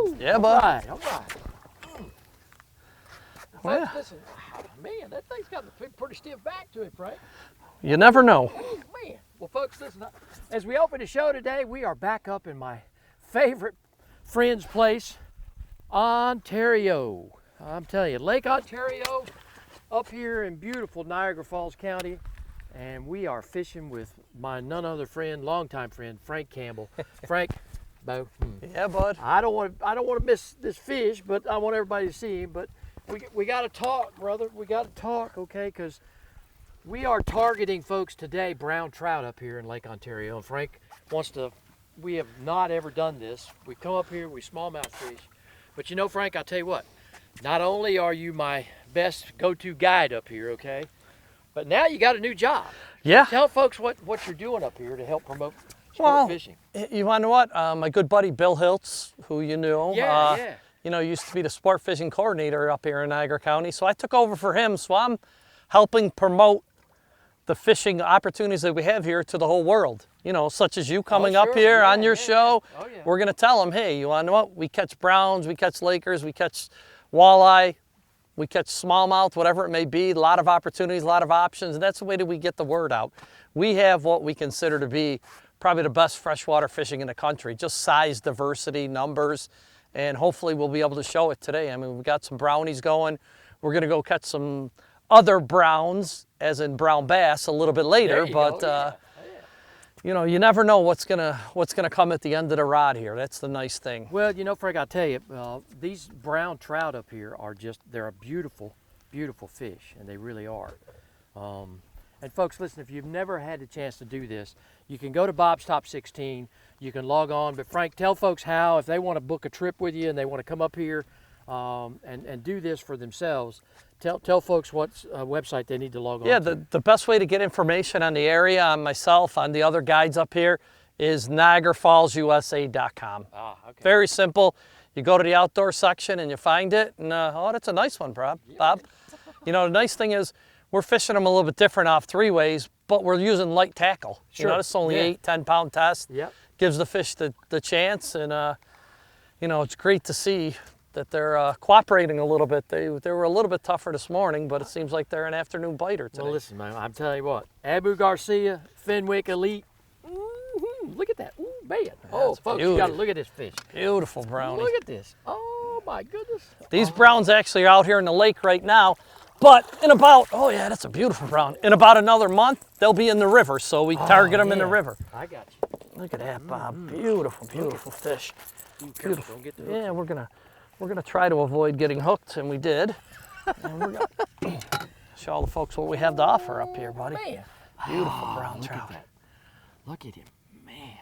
Woo! Yeah, bud. All right. Well, yeah. Listen, man, that thing's got a pretty stiff back to it, Frank. You never know. Oh, man. Well, folks, listen, as we open the show today, we are back up in my favorite friend's place, Ontario. I'm telling you, Lake Ontario up here in beautiful Niagara Falls County, and we are fishing with my none other friend, longtime friend, Frank Campbell. Frank, Bo. Yeah, bud. I don't want to miss this fish, but I want everybody to see him. But we got to talk, brother. We got to talk, okay? Because we are targeting, folks, today brown trout up here in Lake Ontario. And Frank wants to. We have not ever done this. We come up here, we smallmouth fish. But you know, Frank, I'll tell you what. Not only are you my best go-to guide up here, okay, but now you got a new job. Yeah. Tell folks what you're doing up here to help promote sport fishing. You want to know what? My good buddy Bill Hiltz, who you knew, Yeah. you know, used to be the sport fishing coordinator up here in Niagara County. So I took over for him. So I'm helping promote the fishing opportunities that we have here to the whole world. You know, such as you coming up here on your show. Oh, yeah. We're going to tell them, hey, you want to know what? We catch browns, we catch Lakers, we catch walleye, we catch smallmouth, whatever it may be. A lot of opportunities, a lot of options, and that's the way that we get the word out. We have what we consider to be probably the best freshwater fishing in the country, just size, diversity, numbers, and hopefully we'll be able to show it today. I mean, we've got some brownies going. We're going to go catch some other browns, as in brown bass, a little bit later, but you know, you never know what's gonna come at the end of the rod here. That's the nice thing. Well, you know, Frank, I'll tell you, these brown trout up here are they're a beautiful, beautiful fish, and they really are. And folks, listen, if you've never had the chance to do this, you can go to Bob's Top 16, you can log on, but Frank, tell folks how, if they want to book a trip with you and they want to come up here and do this for themselves, tell folks what website they need to log on Yeah, to. the best way to get information on the area, on myself, on the other guides up here, is NiagaraFallsUSA.com. Okay. Very simple. You go to the outdoor section and you find it, and oh, that's a nice one, Bob. You know, the nice thing is we're fishing them a little bit different off three ways, but we're using light tackle. Sure. You know, it's only 8-10 pound test. Yep. Gives the fish the chance, and you know, it's great to see that they're cooperating a little bit. They were a little bit tougher this morning, but it seems like they're an afternoon biter today. Well, listen, man, I'm telling you what, Abu Garcia, Fenwick Elite, look at that, ooh, man. Oh, folks, you got to look at this fish. Beautiful brownie. Look at this. Oh, my goodness. These browns actually are out here in the lake right now, but in about, oh yeah, that's a beautiful brown. In about another month, they'll be in the river, so we target them in the river. I got you. Look at that, Bob. Beautiful, beautiful fish. Beautiful. Don't get the hook. Yeah, we're gonna try to avoid getting hooked, and we did. And we're gonna show all the folks what we have to offer up here, buddy. Man. Beautiful brown trout. Look at him, man.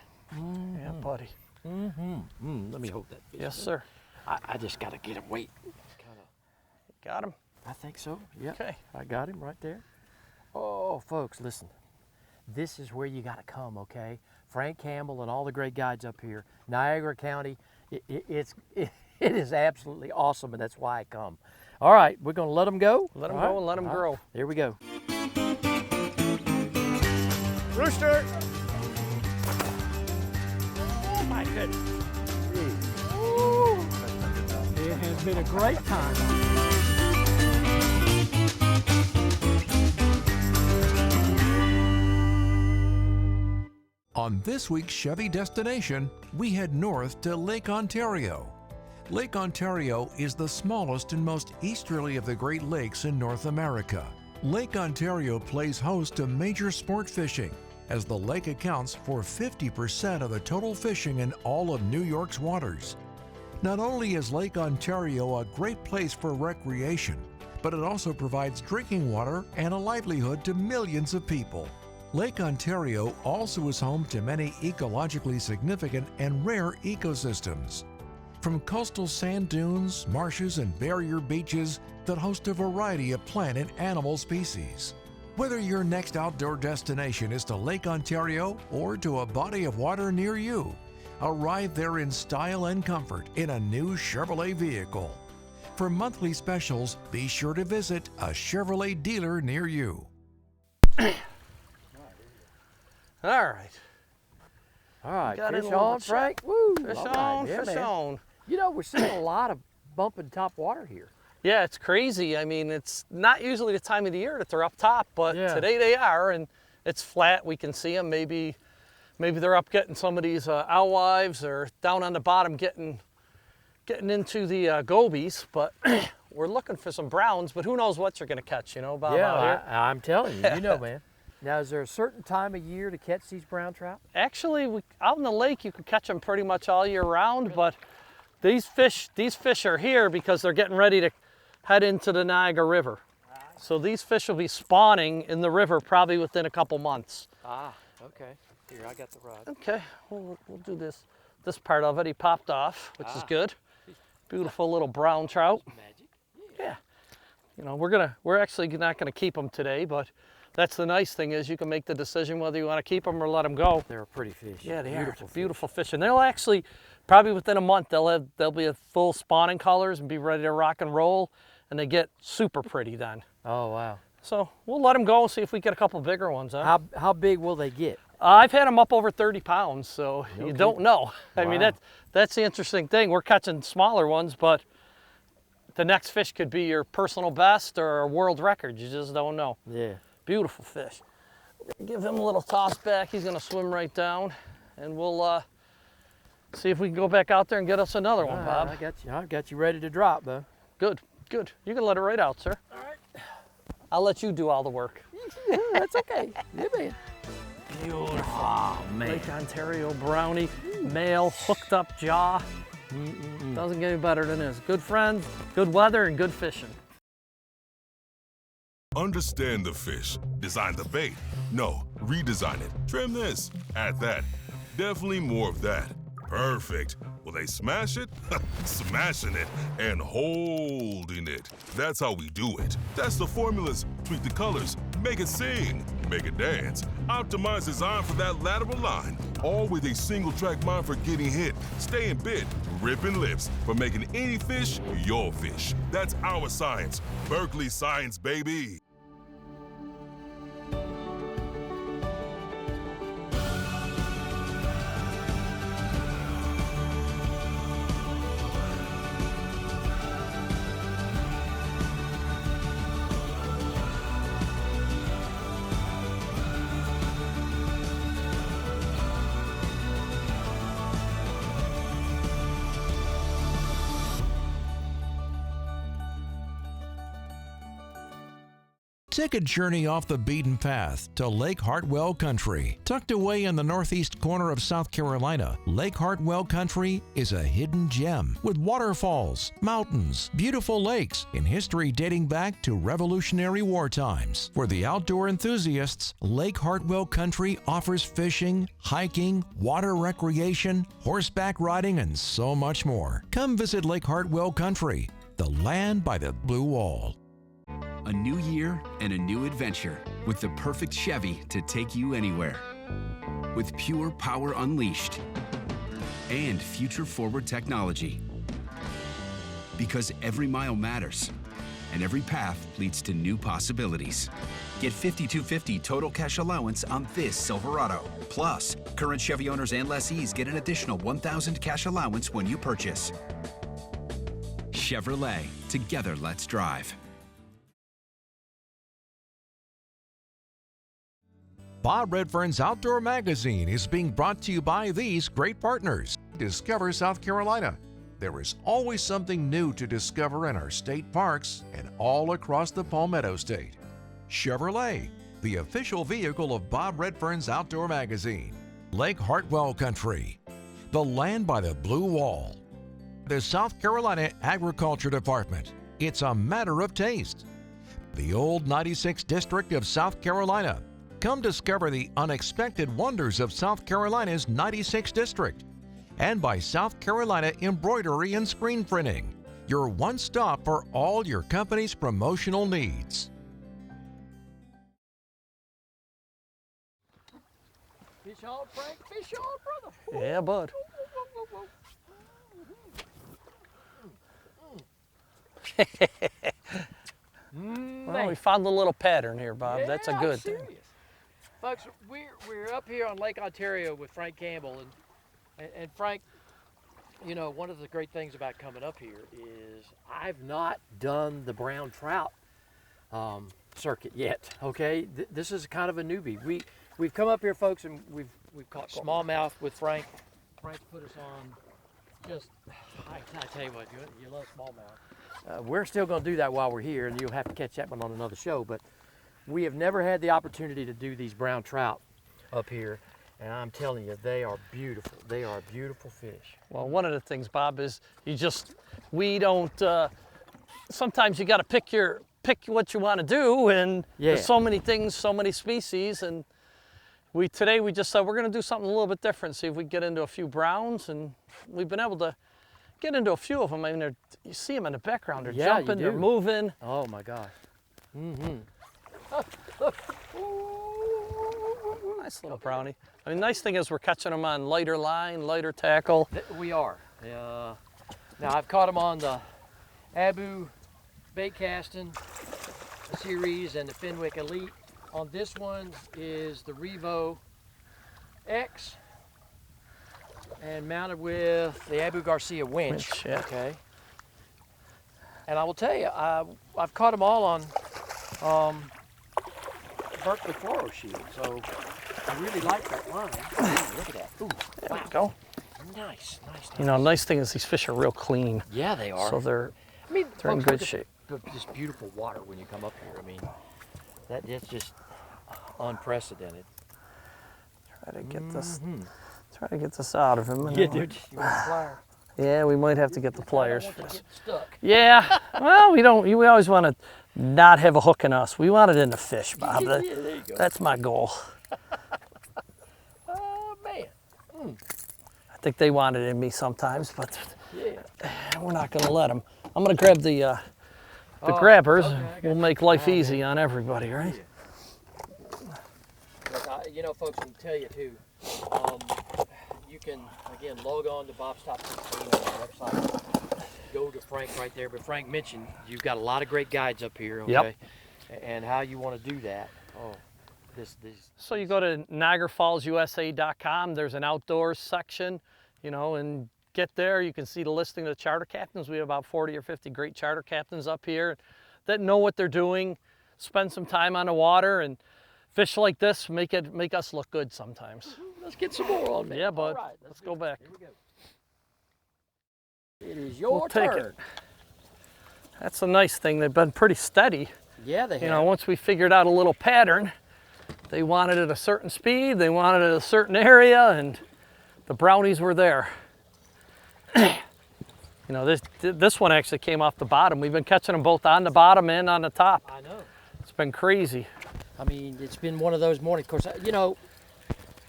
Yeah, buddy. Let me hold that fish. Yes, sir. I just got to get him weight. Got him? I think so. Yeah. Okay. I got him right there. Oh, folks, listen. This is where you got to come, okay? Frank Campbell and all the great guides up here. Niagara County, it is absolutely awesome, and that's why I come. All right, we're going to let them go. Let them go and let them grow. Here we go. Rooster! Oh, my goodness. Ooh. It has been a great time. On this week's Chevy Destination, we head north to Lake Ontario. Lake Ontario is the smallest and most easterly of the Great Lakes in North America. Lake Ontario plays host to major sport fishing, as the lake accounts for 50% of the total fishing in all of New York's waters. Not only is Lake Ontario a great place for recreation, but it also provides drinking water and a livelihood to millions of people. Lake Ontario also is home to many ecologically significant and rare ecosystems. From coastal sand dunes, marshes, and barrier beaches that host a variety of plant and animal species. Whether your next outdoor destination is to Lake Ontario or to a body of water near you, arrive there in style and comfort in a new Chevrolet vehicle. For monthly specials, be sure to visit a Chevrolet dealer near you. All right. All right, Got in fish a little on, bit Frank. Woo! Fish All on, right. Yeah, fish man. on. You know, we're seeing a lot of bumping top water here. Yeah, it's crazy. I mean, it's not usually the time of the year that they're up top, but Yeah. today they are, and it's flat. We can see them. Maybe they're up getting some of these alewives, or down on the bottom getting into the gobies. But we're looking for some browns. But who knows what you're going to catch? You know, Bob. Yeah, out here. I'm telling you, you know, man. Now, is there a certain time of year to catch these brown trout? Actually, out in the lake, you can catch them pretty much all year round. But these fish are here because they're getting ready to head into the Niagara River. So these fish will be spawning in the river probably within a couple months. Ah, okay. Here, I got the rod. Okay, we'll do this part of it. He popped off, which is good. Beautiful little brown trout. Magic. Yeah. You know, we're actually not gonna keep them today, but that's the nice thing is you can make the decision whether you want to keep them or let them go. They're a pretty fish. Yeah, they Beautiful are. fish. Beautiful fish, and they'll actually probably within a month they'll be at full spawning colors and be ready to rock and roll, and they get super pretty then. Oh, wow. So we'll let them go and see if we get a couple bigger ones. Huh? How big will they get? I've had them up over 30 pounds, so you kidding. don't know. I mean, Wow. that's the interesting thing. We're catching smaller ones, but the next fish could be your personal best or a world record. You just don't know. Yeah. Beautiful fish. Give him a little toss back. He's gonna swim right down, and we'll see if we can go back out there and get us another one, Bob. I got you ready to drop, though. Good, good. You can let it right out, sir. All right. I'll let you do all the work. That's okay. Yeah, man. Beautiful. Oh, man. Lake Ontario brownie, male, hooked up jaw. Doesn't get any better than this. Good friends, good weather, and good fishing. Understand the fish. Design the bait. No, redesign it. Trim this. Add that. Definitely more of that. Perfect. Will they smash it? Smashing it and holding it. That's how we do it. That's the formulas. Tweak the colors. Make it sing. Make it dance. Optimize design for that lateral line. All with a single track mind for getting hit, staying bit, ripping lips, for making any fish your fish. That's our science. Berkeley science, baby. Take a journey off the beaten path to Lake Hartwell Country. Tucked away in the northeast corner of South Carolina, Lake Hartwell Country is a hidden gem with waterfalls, mountains, beautiful lakes, and history dating back to Revolutionary War times. For the outdoor enthusiasts, Lake Hartwell Country offers fishing, hiking, water recreation, horseback riding, and so much more. Come visit Lake Hartwell Country, the land by the blue wall. A new year and a new adventure with the perfect Chevy to take you anywhere. With pure power unleashed and future-forward technology. Because every mile matters and every path leads to new possibilities. Get $5,250 total cash allowance on this Silverado. Plus, current Chevy owners and lessees get an additional $1,000 cash allowance when you purchase. Chevrolet, together let's drive. Bob Redfern's Outdoor Magazine is being brought to you by these great partners. Discover South Carolina. There is always something new to discover in our state parks and all across the Palmetto State. Chevrolet, the official vehicle of Bob Redfern's Outdoor Magazine. Lake Hartwell Country, the land by the blue wall. The South Carolina Agriculture Department. It's a matter of taste. The old 96th District of South Carolina. Come discover the unexpected wonders of South Carolina's 96th District. And by South Carolina Embroidery and Screen Printing, your one stop for all your company's promotional needs. Fish on, Frank. Fish on, brother. Yeah, bud. Well, we found a little pattern here, Bob. That's a Yeah, good I'm thing. serious. Folks, we're up here on Lake Ontario with Frank Campbell, and Frank, you know, one of the great things about coming up here is I've not done the brown trout circuit yet. Okay, this is kind of a newbie. We've come up here, folks, and we've caught smallmouth with Frank. Frank put us on. Just I tell you what, you love smallmouth. We're still going to do that while we're here, and you'll have to catch that one on another show. But we have never had the opportunity to do these brown trout up here. And I'm telling you, they are beautiful. They are beautiful fish. Well, one of the things, Bob, is we don't, sometimes you got to pick what you want to do, and there's so many things, so many species, and today we just said we're going to do something a little bit different, see if we can get into a few browns, and we've been able to get into a few of them. I mean, you see them in the background, they're jumping, they're moving. Oh my gosh. Mm-hmm. Nice little brownie. I mean, nice thing is we're catching them on lighter line, lighter tackle. We are. Now I've caught them on the Abu bait casting series and the Fenwick Elite. On this one is the Revo X and mounted with the Abu Garcia winch. Yeah. Okay. And I will tell you, I've caught them all on Berkeley fluoro shield, so I really like that line. Ooh, look at that. Ooh, There wow. we go. Nice. You know, nice thing is these fish are real clean. Yeah, they are. So they're I mean, in folks, good look at shape. this beautiful water when you come up here. I mean, it's just unprecedented. Try to get this. Try to get this out of him. And Yeah, then dude. You want a plier? Yeah, we might have to get the pliers I for don't want this. to get stuck. Yeah. Well, we don't. We always want to not have a hook in us. We want it in the fish, Bob. Yeah, there you go. That's my goal. Oh, man. I think they want it in me sometimes, but Yeah. we're not going to let them. I'm going to grab the grabbers. okay, I got We'll you. make life easy on everybody, right? Look, you know, folks, I can tell you, too, you can, again, log on to Bob's Top 16 on the website. Go to Frank right there. But Frank mentioned you've got a lot of great guides up here, okay? Yep. And how you want to do that. Oh, this. So you go to NiagaraFallsUSA.com. There's an outdoors section, you know, and get there. You can see the listing of the charter captains. We have about 40 or 50 great charter captains up here that know what they're doing, spend some time on the water, and fish like this make us look good sometimes. Let's get some more on, man. Yeah, bud. All right, Let's go back. Here we go. It is your We'll take turn. it. That's a nice thing. They've been pretty steady. Yeah, they have. You know, once we figured out a little pattern, they wanted it a certain speed, they wanted it a certain area, and the brownies were there. You know, this one actually came off the bottom. We've been catching them both on the bottom and on the top. I know. It's been crazy. I mean, it's been one of those mornings. Of course, you know,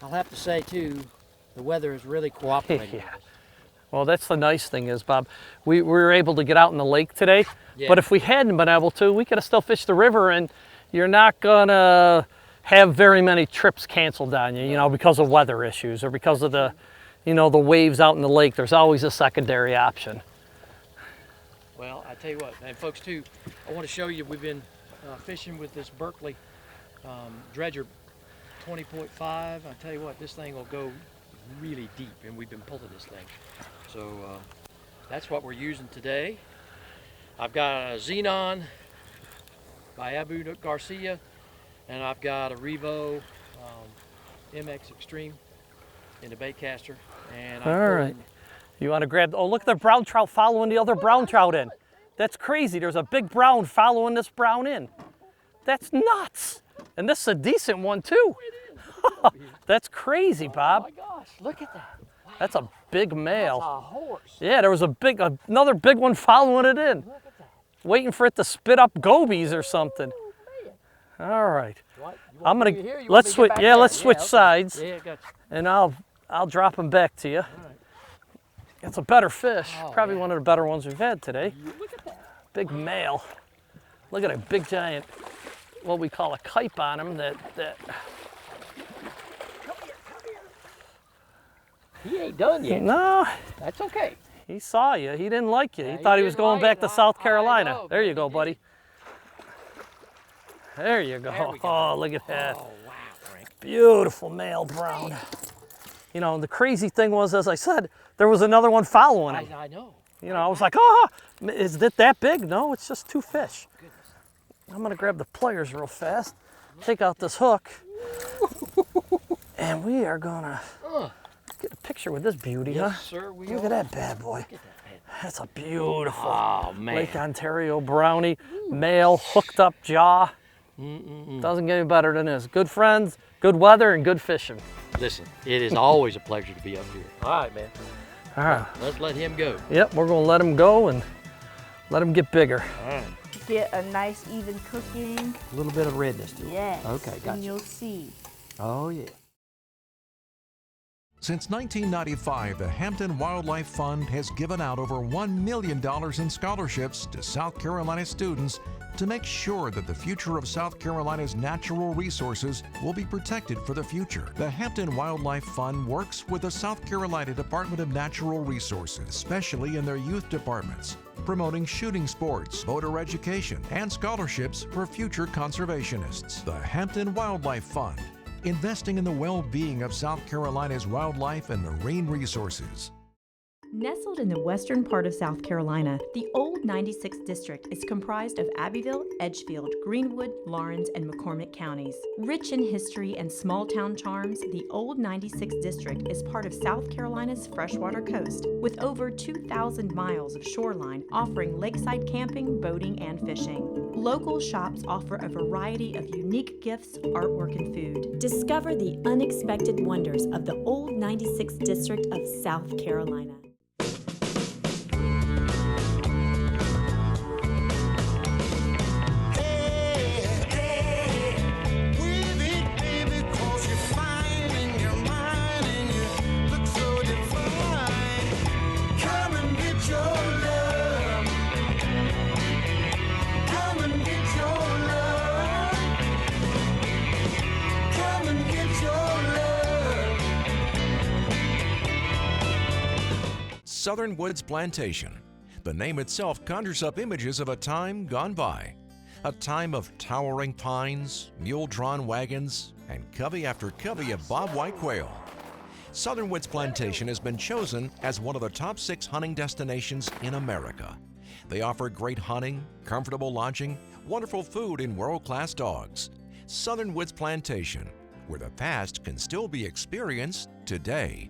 I'll have to say, too, the weather is really cooperating with us. Well, that's the nice thing is, Bob, we were able to get out in the lake today, Yeah. but if we hadn't been able to, we could have still fished the river, and you're not gonna have very many trips canceled on you, you know, because of weather issues or because of the, you know, the waves out in the lake. There's always a secondary option. Well, I tell you what, and folks, too, I want to show you, we've been fishing with this Berkeley dredger 20.5. I tell you what, this thing will go really deep, and we've been pulling this thing. So that's what we're using today. I've got a Xenon by Abu Garcia, and I've got a Revo MX Extreme in the baitcaster. And All right. You want to grab, oh, look at the brown trout following the other brown trout in. That's crazy. There's a big brown following this brown in. That's nuts. And this is a decent one, too. That's crazy, Bob. Oh my gosh, look at that. Wow. That's a big male. That's a horse. Yeah, there was another big one following it in. Look at that. Waiting for it to spit up gobies or something. Oh, man. All right. You want I'm me gonna, here? You want let's me to switch, get back yeah, there? let's switch okay. sides. Yeah, gotcha. And I'll drop them back to you. All right. It's a better fish. Oh, Probably yeah. one of the better ones we've had today. Look at that. Big male. Look at a big giant, what we call a kipe on him that He ain't done yet. no, That's okay. he saw you. He didn't like you. Yeah, He he thought he was didn't going like back it. to South I Carolina. know, There man, you go, he buddy. There you go. There we go. Oh, look at that. Oh, wow, Frank. Beautiful male brown. You know, the crazy thing was, as I said, there was another one following him. I know. You know, I was like, oh, is it that big? No, it's just 2 fish. I'm gonna grab the pliers real fast, take out this hook, and we are gonna get a picture with this beauty, Yes, huh? sir, we Look are. at that bad boy. Look at that, man. That's a beautiful man. Lake Ontario brownie, male, hooked up jaw. Doesn't get any better than this. Good friends, good weather, and good fishing. Listen, it is always a pleasure to be up here. All right, man. All right. Let's let him go. Yep, we're gonna let him go and let him get bigger. All right. Get a nice even cooking. A little bit of redness to it. Yes. Okay, And gotcha. you'll see. Oh, yeah. Since 1995, the Hampton Wildlife Fund has given out over $1 million in scholarships to South Carolina students to make sure that the future of South Carolina's natural resources will be protected for the future. The Hampton Wildlife Fund works with the South Carolina Department of Natural Resources, especially in their youth departments, promoting shooting sports, voter education, and scholarships for future conservationists. The Hampton Wildlife Fund, investing in the well-being of South Carolina's wildlife and marine resources. Nestled in the western part of South Carolina, the Old 96th District is comprised of Abbeville, Edgefield, Greenwood, Lawrence, and McCormick counties. Rich in history and small-town charms, the Old 96th District is part of South Carolina's freshwater coast, with over 2,000 miles of shoreline offering lakeside camping, boating, and fishing. Local shops offer a variety of unique gifts, artwork, and food. Discover the unexpected wonders of the Old 96th District of South Carolina. Southern Woods Plantation. The name itself conjures up images of a time gone by. A time of towering pines, mule-drawn wagons, and covey after covey of bobwhite quail. Southern Woods Plantation has been chosen as one of the top 6 hunting destinations in America. They offer great hunting, comfortable lodging, wonderful food, and world-class dogs. Southern Woods Plantation, where the past can still be experienced today.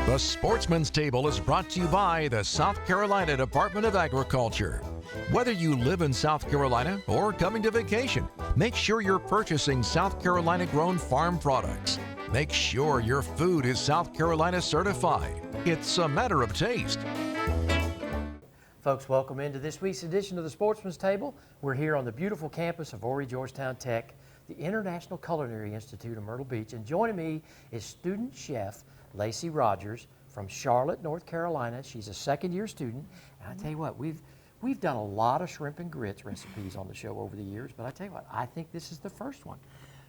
The Sportsman's Table is brought to you by the South Carolina Department of Agriculture. Whether you live in South Carolina or coming to vacation, make sure you're purchasing South Carolina-grown farm products. Make sure your food is South Carolina certified. It's a matter of taste. Folks, welcome into this week's edition of the Sportsman's Table. We're here on the beautiful campus of Horry Georgetown Tech, the International Culinary Institute of Myrtle Beach. And joining me is student chef Lacey Rogers from Charlotte, North Carolina. She's a second-year student. And I tell you what, we've done a lot of shrimp and grits recipes on the show over the years, but I tell you what, I think this is the first one.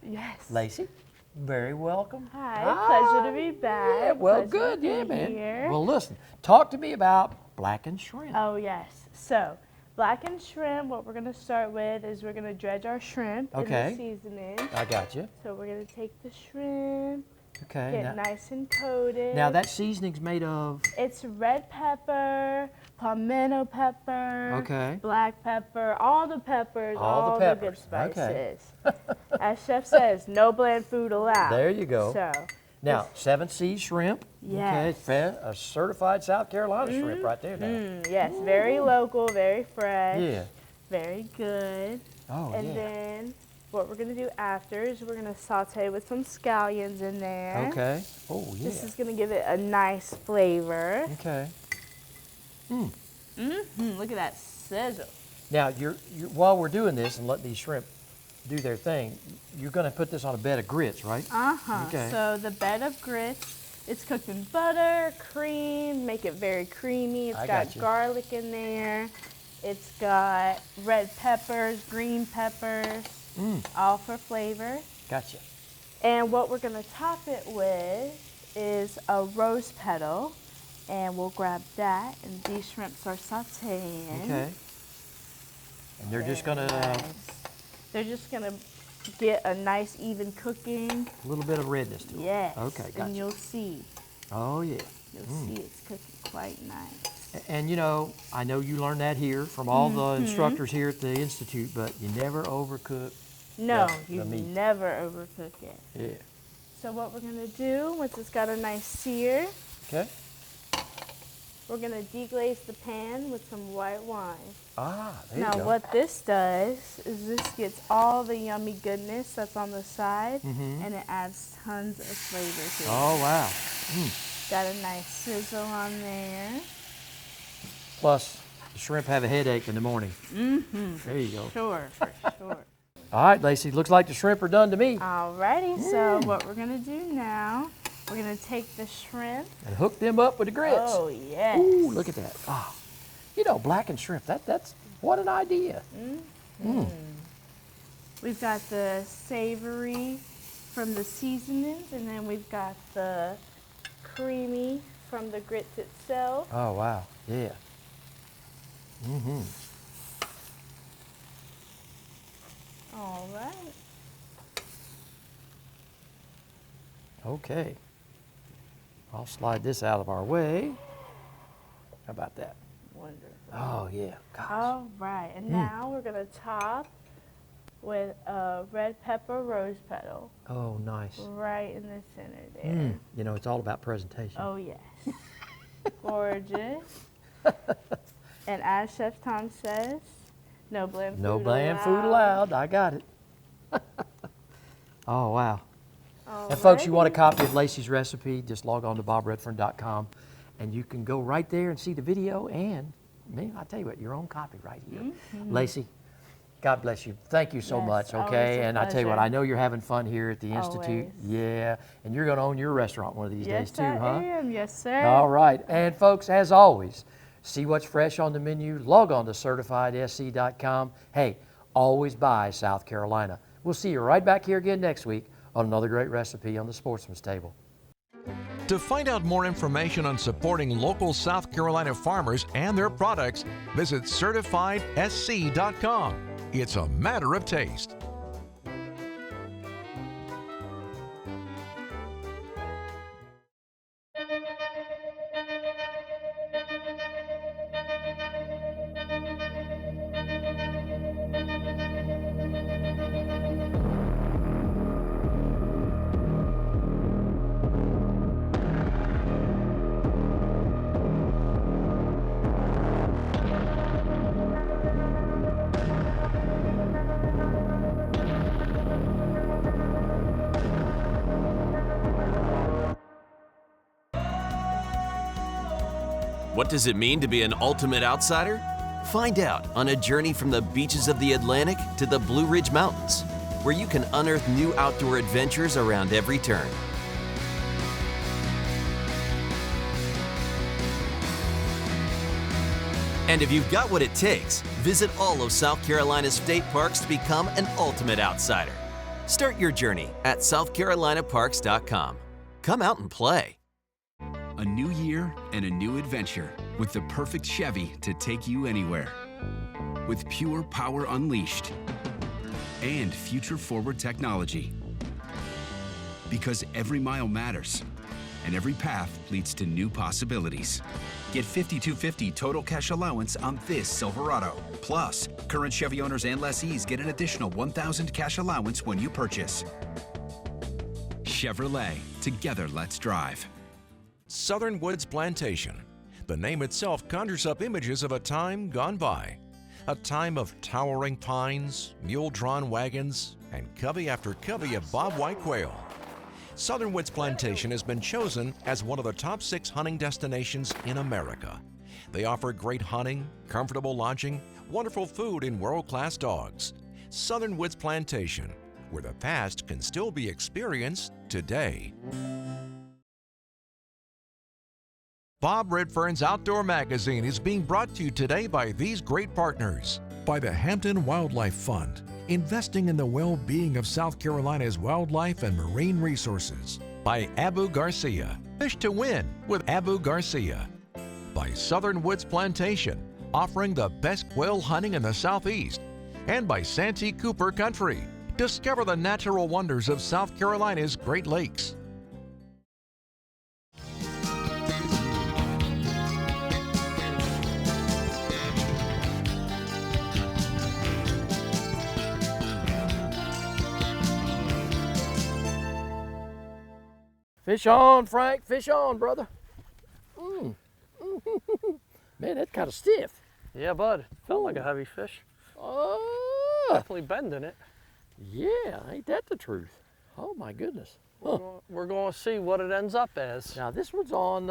Yes. Lacey, very welcome. Hi, pleasure to be back. Yeah, well, Pleasure good, to yeah, be man. here. Well, listen, talk to me about blackened shrimp. Oh, yes. So, blackened shrimp, what we're going to start with is we're going to dredge our shrimp Okay. in the seasoning. I got you. So, we're going to take the shrimp, Okay. get nice and coated. Now that seasoning's made of. It's red pepper, pimento pepper, Okay. black pepper, all the peppers, All the good peppers, spices. okay. As chef says, no bland food allowed. There you go. So, Now, 7 Seas shrimp. Yes. Okay, a certified South Carolina shrimp right there now. yes, very local, very fresh. Yeah. Very good. Oh, And yeah. then what we're going to do after is we're going to saute with some scallions in there. Okay. Oh, yeah. This is going to give it a nice flavor. Okay. Look at that sizzle. Now, you're while we're doing this and letting these shrimp do their thing, you're going to put this on a bed of grits, right? Uh-huh. Okay. So the bed of grits, it's cooked in butter, cream, make it very creamy. It's I got got you. garlic in there. It's got red peppers, green peppers, all for flavor. Gotcha. And what we're going to top it with is a rose petal. And we'll grab that, and these shrimps are sauteing. Okay. And they're just gonna They're just gonna get a nice even cooking. a little bit of redness to them. Yes. Okay, gotcha. And you'll see. Oh yeah. You'll see it's cooking quite nice. And you know, I know you learned that here from all the instructors here at the Institute, but you never overcook. No, the you meat. never overcook it. Yeah. So what we're gonna do, once it's got a nice sear, Okay. we're gonna deglaze the pan with some white wine. Ah, there Now you go. what this does is this gets all the yummy goodness that's on the side and it adds tons of flavor to it. Oh wow. Got a nice sizzle on there. Plus, the shrimp have a headache in the morning. There you go. Sure, for sure. All right, Lacey, looks like the shrimp are done to me. Alrighty, so what we're gonna do now, we're gonna take the shrimp. And hook them up with the grits. Oh yes. Ooh, look at that. Ah, you know, blackened shrimp, that's, what an idea. We've got the savory from the seasonings, and then we've got the creamy from the grits itself. Oh, wow, yeah. All right. Okay. I'll slide this out of our way. How about that? Wonderful. Oh, yeah. Gosh. All right, and now we're gonna top with a red pepper rose petal Oh, nice. right in the center there. You know, it's all about presentation. Oh yes. Gorgeous. And as Chef Tom says, no bland No food bland allowed. food allowed. I got it. Oh, wow. And folks, you want a copy of Lacey's recipe, just log on to bobredfern.com and you can go right there and see the video and, man, I tell you what, your own copy right here. Lacey, God bless you. Thank you so Yes, much, always okay? a And I tell you what, pleasure. I know you're having fun here at the Institute. Always. Yeah, and you're going to own your restaurant one of these days Yes, too, I huh? am. Yes, sir. All right, and folks, as always, see what's fresh on the menu, log on to CertifiedSC.com. Hey, always buy South Carolina. We'll see you right back here again next week on another great recipe on the Sportsman's Table. To find out more information on supporting local South Carolina farmers and their products, visit CertifiedSC.com. It's a matter of taste. What does it mean to be an ultimate outsider? Find out on a journey from the beaches of the Atlantic to the Blue Ridge Mountains, where you can unearth new outdoor adventures around every turn. And if you've got what it takes, visit all of South Carolina's state parks to become an ultimate outsider. Start your journey at southcarolinaparks.com. Come out and play. A new year and a new adventure with the perfect Chevy to take you anywhere. With pure power unleashed and future-forward technology. Because every mile matters and every path leads to new possibilities. Get $5,250 total cash allowance on this Silverado. Plus, current Chevy owners and lessees get an additional $1,000 cash allowance when you purchase. Chevrolet, together let's drive. Southern Woods Plantation. The name itself conjures up images of a time gone by. A time of towering pines, mule-drawn wagons, and covey after covey of bobwhite quail. Southern Woods Plantation has been chosen as one of the top 6 hunting destinations in America. They offer great hunting, comfortable lodging, wonderful food, and world-class dogs. Southern Woods Plantation, where the past can still be experienced today. Bob Redfern's Outdoor Magazine is being brought to you today by these great partners. By the Hampton Wildlife Fund, investing in the well-being of South Carolina's wildlife and marine resources. By Abu Garcia, Fish to Win with Abu Garcia. By Southern Woods Plantation, offering the best quail hunting in the Southeast. and by Santee Cooper Country. Discover the natural wonders of South Carolina's Great Lakes. Fish on, Frank. Fish on, brother. Man, that's kind of stiff. Yeah, bud. Felt like a heavy fish. Definitely bending it. Yeah, ain't that the truth? Oh my goodness. We're going to see what it ends up as. Now this one's on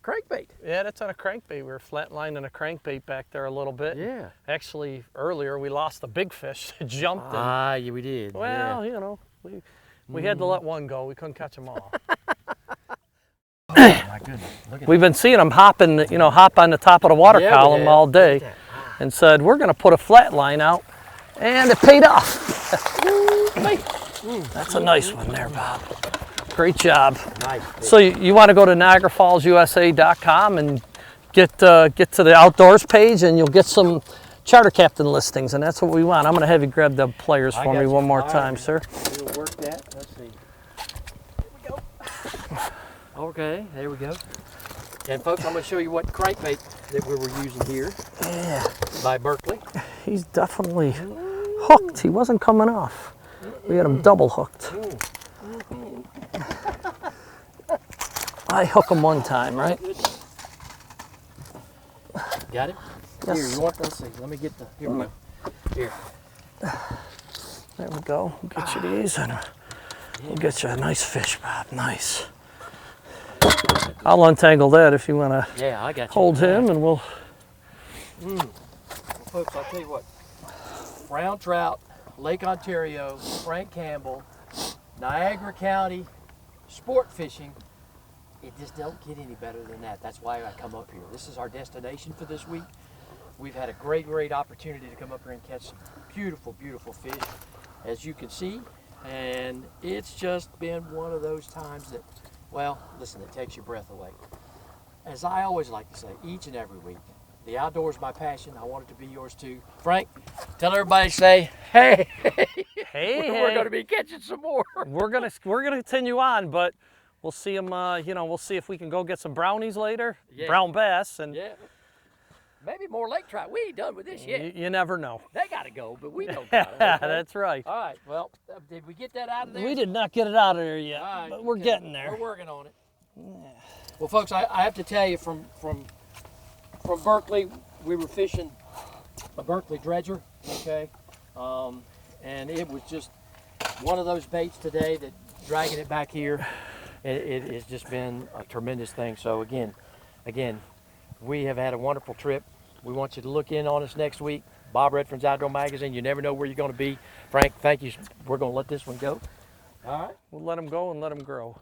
crankbait. Yeah, that's on a crankbait. We were flatlining a crankbait back there a little bit. Yeah. Actually, earlier we lost a big fish that jumped in. Ah, yeah, we did. Well, you know, we had to let one go. We couldn't catch them all. Oh my goodness. Look at We've been seeing them hopping, you know, hop on the top of the water column all day, and said we're going to put a flat line out, and it paid off. That's a nice one there, Bob. Great job. Nice. So you want to go to NiagaraFallsUSA.com and get to the outdoors page, and you'll get some charter captain listings, and that's what we want. I'm going to have you grab the players for me one more time, sir. We'll work that. Let's see. Here we go. Okay, there we go. And folks, I'm going to show you what crankbait that we were using here. Yeah. By Berkeley. He's definitely hooked. He wasn't coming off. We had him double hooked. I hook him one time, right? Got it? Yes. Here, you want, let's see, let me get the, here we go. Here. There we go. We'll get you these, and we'll get you a nice fish, Bob. Nice. I'll untangle that if you want to I got you. hold him, and we'll... Well, folks, I'll tell you what. Brown trout, Lake Ontario, Frank Campbell, Niagara County, sport fishing. It just don't get any better than that. That's why I come up here. This is our destination for this week. We've had a great opportunity to come up here and catch some beautiful, beautiful fish, as you can see. And it's just been one of those times that, well, listen, it takes your breath away. As I always like to say, each and every week, the outdoors is my passion. I want it to be yours too. Frank, tell everybody, say, hey, we're going to be catching some more. We're gonna continue on, but we'll see them. You know, we'll see if we can go get some brownies later, brown bass, and maybe more lake trout. We ain't done with this yet. You never know. They got to go, but we don't got it. Okay? That's right. All right. Well, did we get that out of there? We did not get it out of there yet, All right, but we're getting there. We're working on it. Well, folks, I have to tell you, from Berkeley, we were fishing a Berkeley dredger, okay, and it was just one of those baits today that dragging it back here, it has just been a tremendous thing. So again, we have had a wonderful trip. We want you to look in on us next week. Bob Redfern's Outdoor Magazine. You never know where you're going to be. Frank, thank you. We're going to let this one go. All right. We'll let them go and let them grow.